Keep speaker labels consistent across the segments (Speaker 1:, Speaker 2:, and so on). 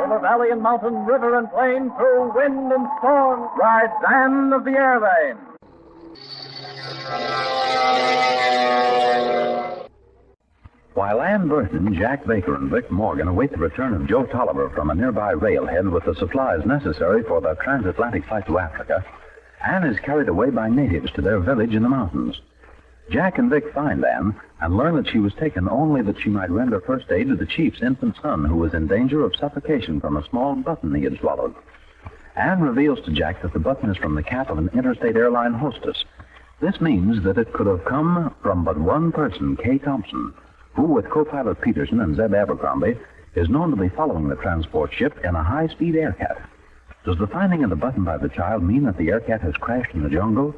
Speaker 1: Over valley and mountain, river and plain, through wind and storm, rides Anne of the Airlanes.
Speaker 2: While Ann Burton, Jack Baker, and Vic Morgan await the return of Joe Tolliver from a nearby railhead with the supplies necessary for the transatlantic flight to Africa, Ann is carried away by natives to their village in the mountains. Jack and Vic find Ann and learn that she was taken only that she might render first aid to the chief's infant son, who was in danger of suffocation from a small button he had swallowed. Ann reveals to Jack that the button is from the cap of an interstate airline hostess. This means that it could have come from but one person, Kay Thompson, who, with co-pilot Peterson and Zeb Abercrombie, is known to be following the transport ship in a high-speed Aircat. Does the finding of the button by the child mean that the Aircat has crashed in the jungle?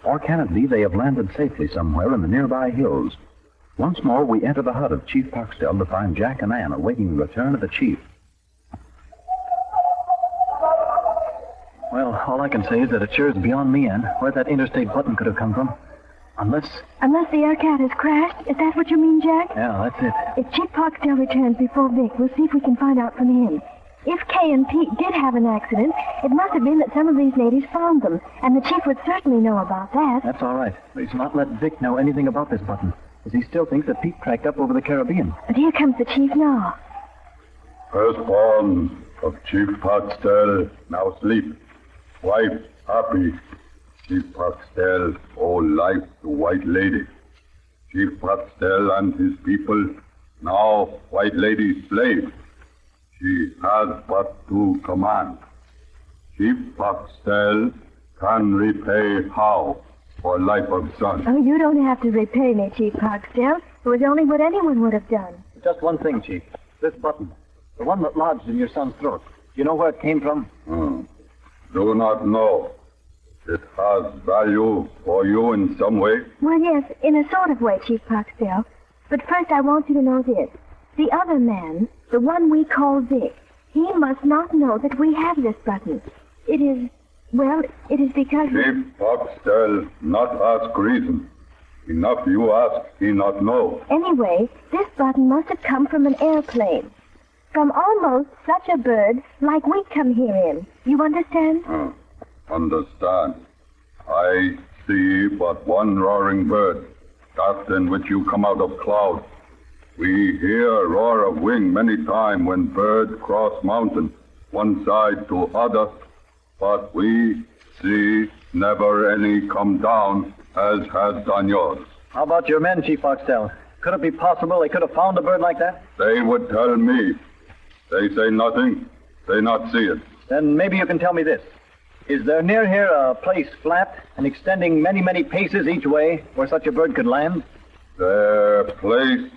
Speaker 2: Or can it be they have landed safely somewhere in the nearby hills? Once more, we enter the hut of Chief Poxdell to find Jack and Ann awaiting the return of the chief.
Speaker 1: Well, all I can say is that it sure is beyond me, Ann, where that interstate button could have come from. Unless
Speaker 3: the Aircat has crashed? Is that what you mean, Jack?
Speaker 1: Yeah, that's it.
Speaker 3: If Chief Poxdell returns before Vic, we'll see if we can find out from him. If Kay and Pete did have an accident, it must have been that some of these natives found them, and the chief would certainly know about that.
Speaker 1: That's all right. But he's not let Vic know anything about this button, as he still thinks that Pete cracked up over the Caribbean.
Speaker 3: But here comes the chief now.
Speaker 4: Firstborn of Chief Poxdell, now sleep. Wife, happy. Chief Poxdell owe life to White Lady. Chief Poxdell and his people, now White Lady's slave. She has but to command. Chief Poxdell can repay how for life of son.
Speaker 3: Oh, you don't have to repay me, Chief Poxdell. It was only what anyone would have done.
Speaker 1: Just one thing, Chief. This button, the one that lodged in your son's throat. Do you know where it came from?
Speaker 4: Do not know. It has value for you in some way?
Speaker 3: Well, yes, in a sort of way, Chief Poxdell. But first I want you to know this. The other man, the one we call Vic, he must not know that we have this button. It is because...
Speaker 4: Chief Poxdell not ask reason. Enough you ask, he not know.
Speaker 3: Anyway, this button must have come from an airplane. From almost such a bird like we come here in. You understand?
Speaker 4: Understand. I see but one roaring bird, that in which you come out of cloud. We hear roar of wing many time when bird cross mountain, one side to other, but we see never any come down as has done yours.
Speaker 1: How about your men, Chief Poxdell? Could it be possible they could have found a bird like that?
Speaker 4: They would tell me. They say nothing. They not see it.
Speaker 1: Then maybe you can tell me this. Is there near here a place flat and extending many, many paces each way where such a bird could land?
Speaker 4: The place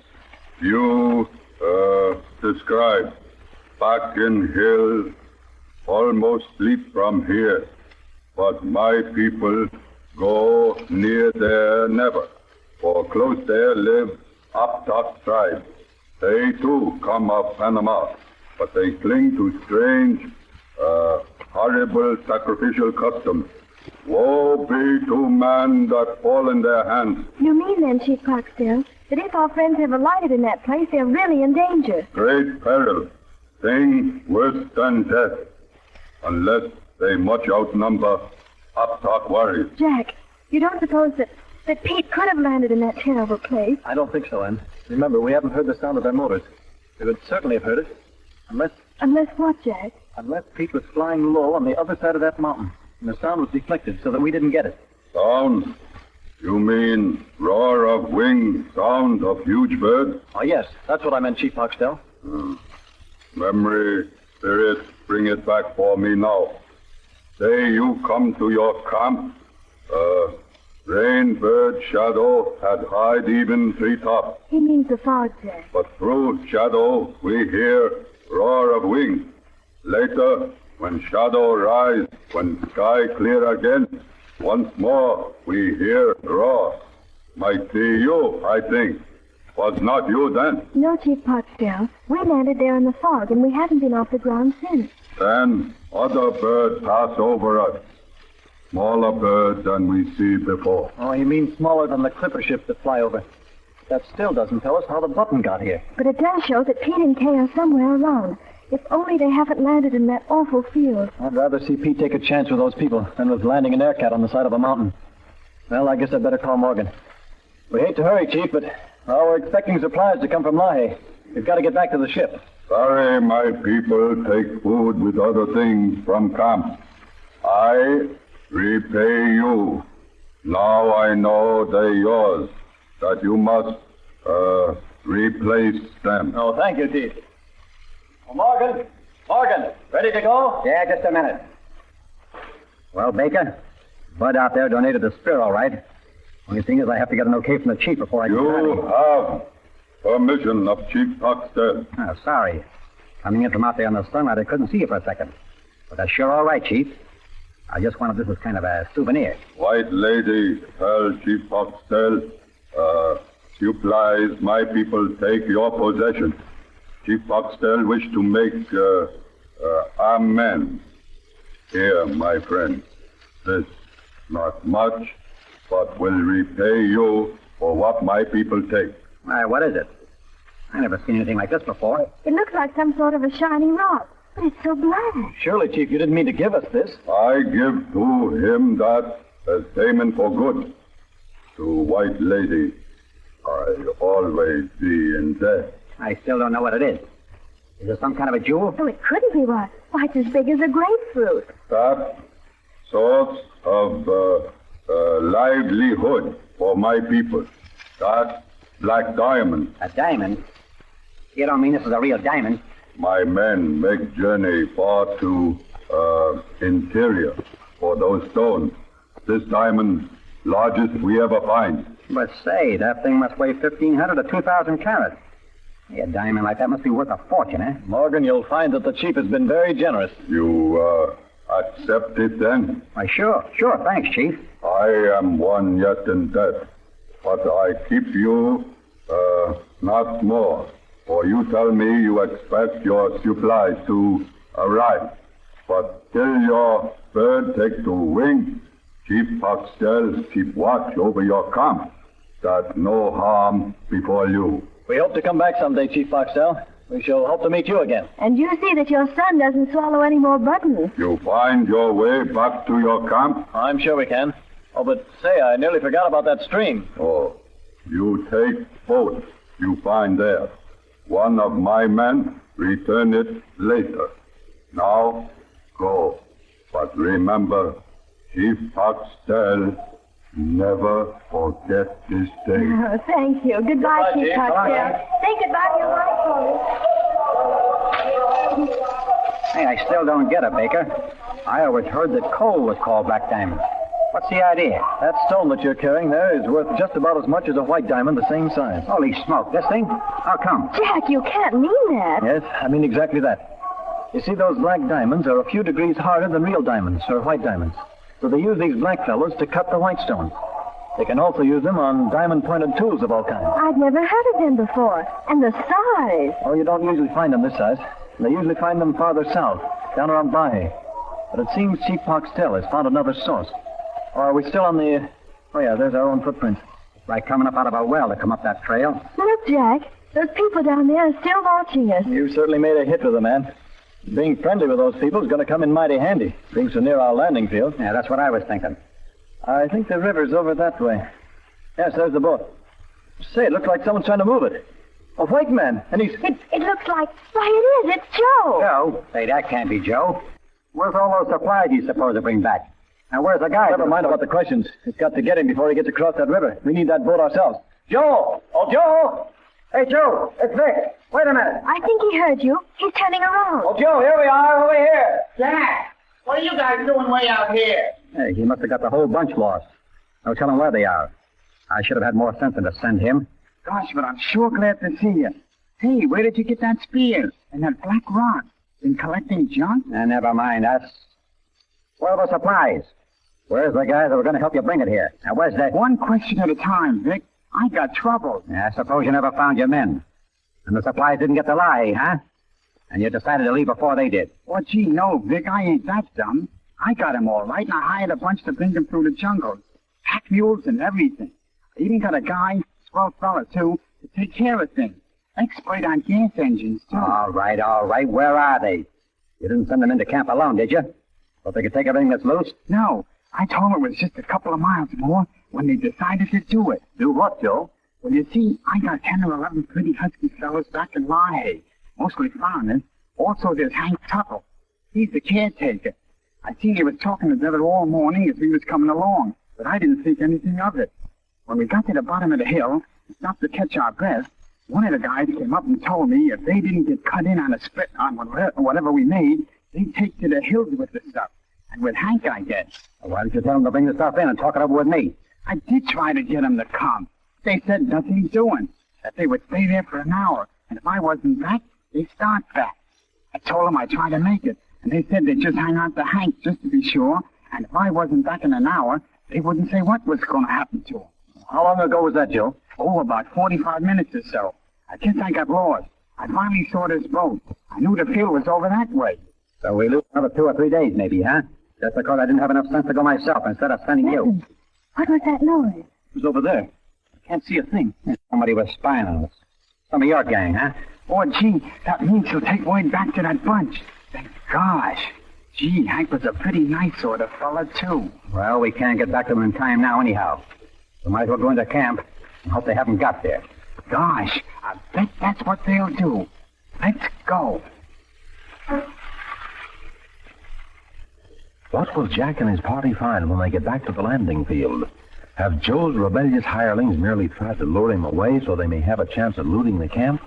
Speaker 4: you describe, back in hill, almost sleep from here. But my people go near there never, for close there live Uptot tribe. They too come of Panama, but they cling to strange, horrible sacrificial customs. Woe be to man that fall in their hands.
Speaker 3: You mean then, Chief Poxdell, that if our friends have alighted in that place, they're really in danger?
Speaker 4: Great peril. Thing worse than death. Unless they much outnumber Uptot warriors.
Speaker 3: Jack, you don't suppose that Pete could have landed in that terrible place?
Speaker 1: I don't think so, Ann. Remember, we haven't heard the sound of their motors. We would certainly have heard it.
Speaker 3: Unless what, Jack?
Speaker 1: Unless Pete was flying low on the other side of that mountain, and the sound was deflected so that we didn't get it.
Speaker 4: Sound? You mean roar of wing, sound of huge bird?
Speaker 1: Oh, yes. That's what I meant, Chief Poxdell.
Speaker 4: Memory, spirit, bring it back for me now. Say you come to your camp. Rain bird shadow had hide even treetop.
Speaker 3: He means the fog, Jack.
Speaker 4: But through shadow we hear roar of wing. Later, when shadow rise, when sky clear again, once more we hear roar. Might be you, I think. Was not you then?
Speaker 3: No, Chief Poxdell. We landed there in the fog, and we haven't been off the ground since.
Speaker 4: Then other bird pass over us. smaller bird than we see before.
Speaker 1: Oh, he means smaller than the clipper ships that fly over. That still doesn't tell us how the button got here.
Speaker 3: But it does show that Pete and Kay are somewhere around. If only they haven't landed in that awful field.
Speaker 1: I'd rather see Pete take a chance with those people than with landing an aircat on the side of a mountain. Well, I guess I'd better call Morgan. We hate to hurry, Chief, but we're expecting supplies to come from Lahaye. We've got to get back to the ship.
Speaker 4: Sorry, my people take food with other things from camp. I repay you. Now I know they're yours, that you must replace them.
Speaker 1: Oh, thank you, Chief. Oh, Morgan, ready to go?
Speaker 5: Yeah, just a minute. Well, Baker, Bud out there donated the spear, all right. Only thing is I have to get an okay from the chief before I can...
Speaker 4: You have permission of Chief Foxtel.
Speaker 5: Oh, sorry. Coming in from out there in the sunlight, I couldn't see you for a second. But that's sure all right, Chief. I just wanted this as kind of a souvenir.
Speaker 4: White lady, tell Chief Foxtel, supplies my people take your possession. Chief Foxtel wish to make amends. Here, my friend. This, not much, but will repay you for what my people take.
Speaker 5: Why, what is it? I never seen anything like this before.
Speaker 3: It looks like some sort of a shiny rock, but it's so black.
Speaker 1: Surely, Chief, you didn't mean to give us this.
Speaker 4: I give to him that as payment for good. To White Lady, I always be in debt.
Speaker 5: I still don't know what it is. Is it some kind of a jewel?
Speaker 3: Oh, it couldn't be what? Why, it's as big as a grapefruit.
Speaker 4: That source of livelihood for my people. That black diamond.
Speaker 5: A diamond? You don't mean this is a real diamond?
Speaker 4: My men make journey far to interior for those stones. This diamond, largest we ever find.
Speaker 5: But say, that thing must weigh 1,500 to 2,000 carats. Hey, a diamond like that must be worth a fortune, eh?
Speaker 1: Morgan, you'll find that the chief has been very generous.
Speaker 4: You accept it then?
Speaker 5: Why, sure. Thanks, Chief.
Speaker 4: I am one yet in debt, but I keep you not more. For you tell me you expect your supplies to arrive. But till your bird take to wing, Chief Foxtel keep watch over your camp, that no harm befall you.
Speaker 1: We hope to come back someday, Chief Foxtel. We shall hope to meet you again.
Speaker 3: And you see that your son doesn't swallow any more buttons.
Speaker 4: You find your way back to your camp?
Speaker 1: I'm sure we can. Oh, but say, I nearly forgot about that stream.
Speaker 4: Oh, you take boat you find there. One of my men return it later. Now, go. But remember, Chief Foxtel, never forget this day.
Speaker 3: Oh, thank you. Goodbye, Chief
Speaker 1: Chief.
Speaker 3: Foxtel. Say goodbye to your wife for me.
Speaker 5: Hey, I still don't get it, Baker. I always heard that coal was called black diamond. What's the idea?
Speaker 1: That stone that you're carrying there is worth just about as much as a white diamond the same size.
Speaker 5: Holy smoke, this thing? How come?
Speaker 3: Jack, you can't mean that.
Speaker 1: Yes, I mean exactly that. You see, those black diamonds are a few degrees harder than real diamonds, or white diamonds. So they use these black fellows to cut the white stones. They can also use them on diamond-pointed tools of all kinds.
Speaker 3: I'd never heard of them before. And the size.
Speaker 1: Oh, you don't usually find them this size. They usually find them farther south, down around Lahaye. But it seems Chief Foxtel has found another source. Or are we still on the... Oh, yeah, there's our own footprint.
Speaker 5: It's like coming up out of a well to come up that trail.
Speaker 3: Look, Jack. Those people down there are still watching us.
Speaker 1: You certainly made a hit with the man. Being friendly with those people is going to come in mighty handy, being so near our landing field.
Speaker 5: Yeah, that's what I was thinking.
Speaker 1: I think the river's over that way. Yes, there's the boat. Say, it looks like someone's trying to move it. A white man, and he's...
Speaker 3: It looks like... Why, it is. It's Joe.
Speaker 5: Joe? Say, that can't be Joe. Where's all those supplies he's supposed to bring back? Now, where's the guy?
Speaker 1: Never mind about the questions. It's got to get him before he gets across that river. We need that boat ourselves. Joe! Oh, Joe!
Speaker 5: Hey, Joe, it's Vic. Wait a minute.
Speaker 3: I think he heard you. He's turning around.
Speaker 1: Oh, Joe, here we are, over here.
Speaker 6: Jack, what are you guys doing way out here?
Speaker 5: Hey, he must have got the whole bunch lost. No telling where they are. I should have had more sense than to send him.
Speaker 6: Gosh, but I'm sure glad to see you. Hey, where did you get that spear and that black rock? Been collecting junk?
Speaker 5: Never mind us. Where are the supplies? Where's the guys that were going to help you bring it here? Now, where's that?
Speaker 6: One question at a time, Vic. I got trouble.
Speaker 5: I suppose you never found your men. And the supplies didn't get to lie, huh? And you decided to leave before they did.
Speaker 6: Oh, gee, no, Vic, I ain't that dumb. I got 'em all right, and I hired a bunch to bring them through the jungle. Pack mules and everything. I even got a guy, swell fella, too, to take care of things. Expert on gas engines, too.
Speaker 5: All right. Where are they? You didn't send them into camp alone, did you? Thought they could take everything that's loose?
Speaker 6: No, I told them it was just a couple of miles more when they decided to do it.
Speaker 1: Do what, Joe?
Speaker 6: Well, you see, I got 10 or 11 pretty husky fellows back in Lahey, mostly foreigners. Also, there's Hank Tuttle. He's the caretaker. I seen he was talking to Devil all morning as we was coming along, but I didn't think anything of it. When we got to the bottom of the hill and stopped to catch our breath, one of the guys came up and told me if they didn't get cut in on a split on whatever we made, they'd take to the hills with the stuff. And with Hank, I guess.
Speaker 5: Well, why didn't you tell them to bring the stuff in and talk it over with me?
Speaker 6: I did try to get them to come. They said nothing doing, that they would stay there for an hour, and if I wasn't back, they'd start back. I told them I'd try to make it, and they said they'd just hang on to Hank just to be sure, and if I wasn't back in an hour, they wouldn't say what was going to happen to him.
Speaker 1: How long ago was that, Joe?
Speaker 6: Oh, about 45 minutes or so. I guess I got lost. I finally saw this boat. I knew the field was over that way.
Speaker 5: So we lose another 2 or 3 days, maybe, huh? Just because I didn't have enough sense to go myself instead of sending you.
Speaker 3: Listen, what was that noise?
Speaker 1: It was over there. I can't see a thing.
Speaker 5: Somebody was spying on us. Some of your gang, huh?
Speaker 6: Oh, gee, that means he'll take word back to that bunch. Thank gosh. Gee, Hank was a pretty nice sort of fella, too.
Speaker 5: Well, we can't get back to them in time now anyhow. We might as well go into camp and hope they haven't got there.
Speaker 6: Gosh, I bet that's what they'll do. Let's go.
Speaker 2: What will Jack and his party find when they get back to the landing field? Have Joe's rebellious hirelings merely tried to lure him away so they may have a chance at looting the camp?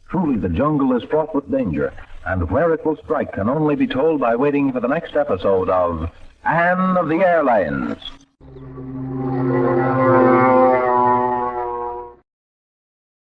Speaker 2: Truly, the jungle is fraught with danger, and where it will strike can only be told by waiting for the next episode of Anne of the Airlanes.